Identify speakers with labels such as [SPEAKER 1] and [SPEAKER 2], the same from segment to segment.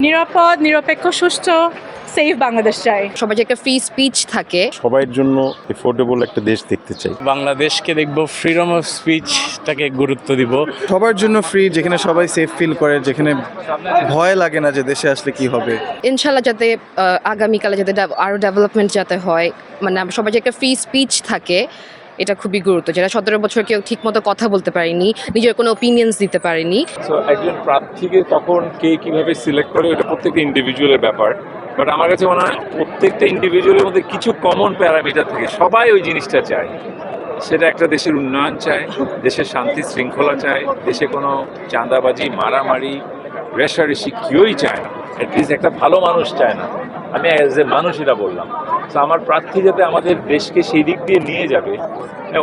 [SPEAKER 1] নিরাপদ, নিরপেক্ষ, সুষ্ঠু, সেফ বাংলাদেশ চাই।
[SPEAKER 2] সবাই যে একটা ফ্রি স্পিচ থাকে,
[SPEAKER 3] সবার জন্য এফোর্ডেবল একটা দেশ দেখতে চাই।
[SPEAKER 4] বাংলাদেশকে দেখবো ফ্রিডম অফ স্পিচটাকে গুরুত্ব দিব।
[SPEAKER 5] সবার জন্য ফ্রি, যেখানে সবাই সেফ ফিল করে, যেখানে ভয় লাগে না যে দেশে আসলে কি হবে।
[SPEAKER 2] ইনশাল্লাহ যাতে আগামীকালে যাতে আরও ডেভেলপমেন্ট যাতে হয়, মানে সবাই যে একটা ফ্রি স্পিচ থাকে, এটা খুবই গুরুত্ব। যেটা 17 বছর কেউ ঠিকমতো কথা বলতে পারেনি, নিজের কোনো ওপিনিয়ন্স দিতে পারেনি।
[SPEAKER 6] সো একজন প্রার্থীকে তখন কে কিভাবে সিলেক্ট করে ওটা প্রত্যেকটা ইন্ডিভিজুয়ালের ব্যাপার। বাট আমার কাছে মনে হয় প্রত্যেকটা ইন্ডিভিজুয়ালের মধ্যে কিছু কমন প্যারামিটার থাকে, সবাই ওই জিনিসটা চায়। সেটা একটা দেশের উন্নয়ন চায়, দেশের শান্তি শৃঙ্খলা চায়, দেশে কোনো চাঁদাবাজি, মারামারি, রেষারেষি কেউই চায় না। অ্যাটলিস্ট একটা ভালো মানুষ চায় না। আমি অ্যাজ এ মানুষ এটা বললাম। তো আমার প্রার্থী যাতে আমাদের দেশকে সেই দিক দিয়ে নিয়ে যাবে,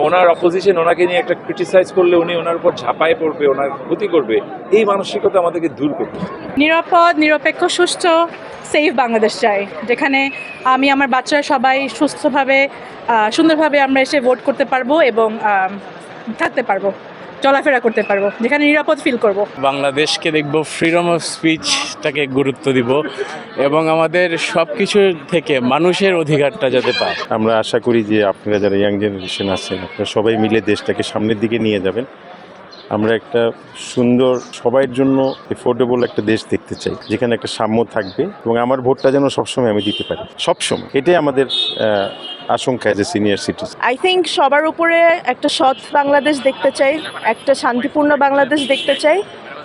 [SPEAKER 6] ওনার অপোজিশন ওনাকে নিয়ে একটা ক্রিটিসাইজ করলে উনি ওনার উপর ঝাঁপায় পড়বে, ওনার ক্ষতি করবে, এই মানসিকতা আমাদেরকে দূর করতে হবে।
[SPEAKER 1] নিরাপদ, নিরপেক্ষ, সুষ্ঠু, সেফ বাংলাদেশ চাই, যেখানে আমি আমার বাচ্চারা সবাই সুস্থভাবে সুন্দরভাবে আমরা এসে ভোট করতে পারবো এবং থাকতে পারবো, চলাফেরা করতে পারবো, যেখানে নিরাপদ ফিল করব।
[SPEAKER 4] বাংলাদেশকে দেখবো ফ্রিডম অফ স্পিচটাকে গুরুত্ব দিব এবং আমাদের সব কিছু থেকে মানুষের অধিকারটা যাতে পায়।
[SPEAKER 3] আমরা আশা করি যে আপনারা যারা ইয়াং জেনারেশন আছেন, আপনারা সবাই মিলে দেশটাকে সামনের দিকে নিয়ে যাবেন। আমরা একটা সুন্দর, সবার জন্য এফোর্ডেবল একটা দেশ দেখতে চাই, যেখানে একটা সাম্য থাকবে এবং আমার ভোটটা যেন সবসময় আমি দিতে পারি, সবসময়। এটাই আমাদের আশঙ্কা যে সিনিয়র সিটিজেন।
[SPEAKER 7] আই থিঙ্ক সবার উপরে একটা সৎ বাংলাদেশ দেখতে চাই, একটা শান্তিপূর্ণ বাংলাদেশ দেখতে চাই।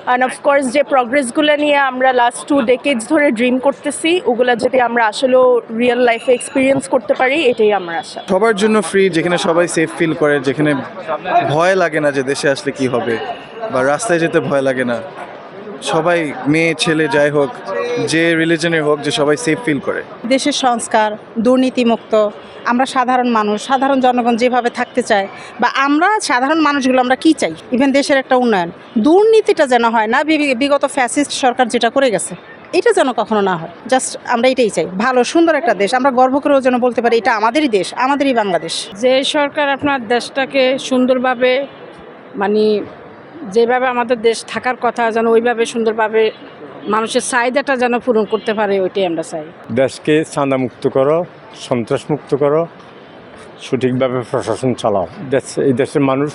[SPEAKER 7] অ্যান্ড অফকোর্স যে প্রগ্রেসগুলো নিয়ে আমরা লাস্ট 2 ডেকেডস ধরে ড্রিম করতেছি, ওগুলো যদি আমরা আসলেও রিয়েল লাইফে এক্সপিরিয়েন্স করতে পারি, এটাই আমার আশা।
[SPEAKER 5] সবার জন্য ফ্রি, যেখানে সবাই সেফ ফিল করে, যেখানে ভয় লাগে না যে দেশে আসলে কি হবে, বা রাস্তায় যেতে ভয় লাগে না। সবাই, মেয়ে ছেলে যাই হোক, যে রিলিজনের হোক, যে সবাই সেফ ফিল করে।
[SPEAKER 8] দেশের সংস্কার, দুর্নীতিমুক্ত, আমরা সাধারণ মানুষ, সাধারণ জনগণ যেভাবে থাকতে চায়, বা আমরা সাধারণ মানুষগুলো আমরা কি চাই, ইভেন দেশের একটা উন্নয়ন, দুর্নীতিটা যেন হয় না, বিগত ফ্যাসিস্ট সরকার যেটা করে গেছে, এটা যেন কখনো না হয়। জাস্ট আমরা এটাই চাই, ভালো সুন্দর একটা দেশ, আমরা গর্ব করেও যেন বলতে পারি এটা আমাদেরই দেশ, আমাদেরই বাংলাদেশ।
[SPEAKER 9] যে সরকার আপনার দেশটাকে সুন্দরভাবে, মানে যেভাবে আমাদের দেশ থাকার কথা যেন ওইভাবে সুন্দরভাবে মানুষের চাহিদাটা যেন পূরণ করতে পারে, ওইটাই আমরা চাই।
[SPEAKER 4] দেশকে চাঁদামুক্ত করো, সন্ত্রাসমুক্ত করো, সঠিকভাবে প্রশাসন চালাও। এই দেশের মানুষ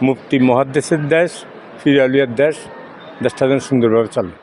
[SPEAKER 4] মুফতি মহাদ্দেশের দেশ, ফিরালিয়ার দেশ, দেশটা যেন সুন্দরভাবে চলে।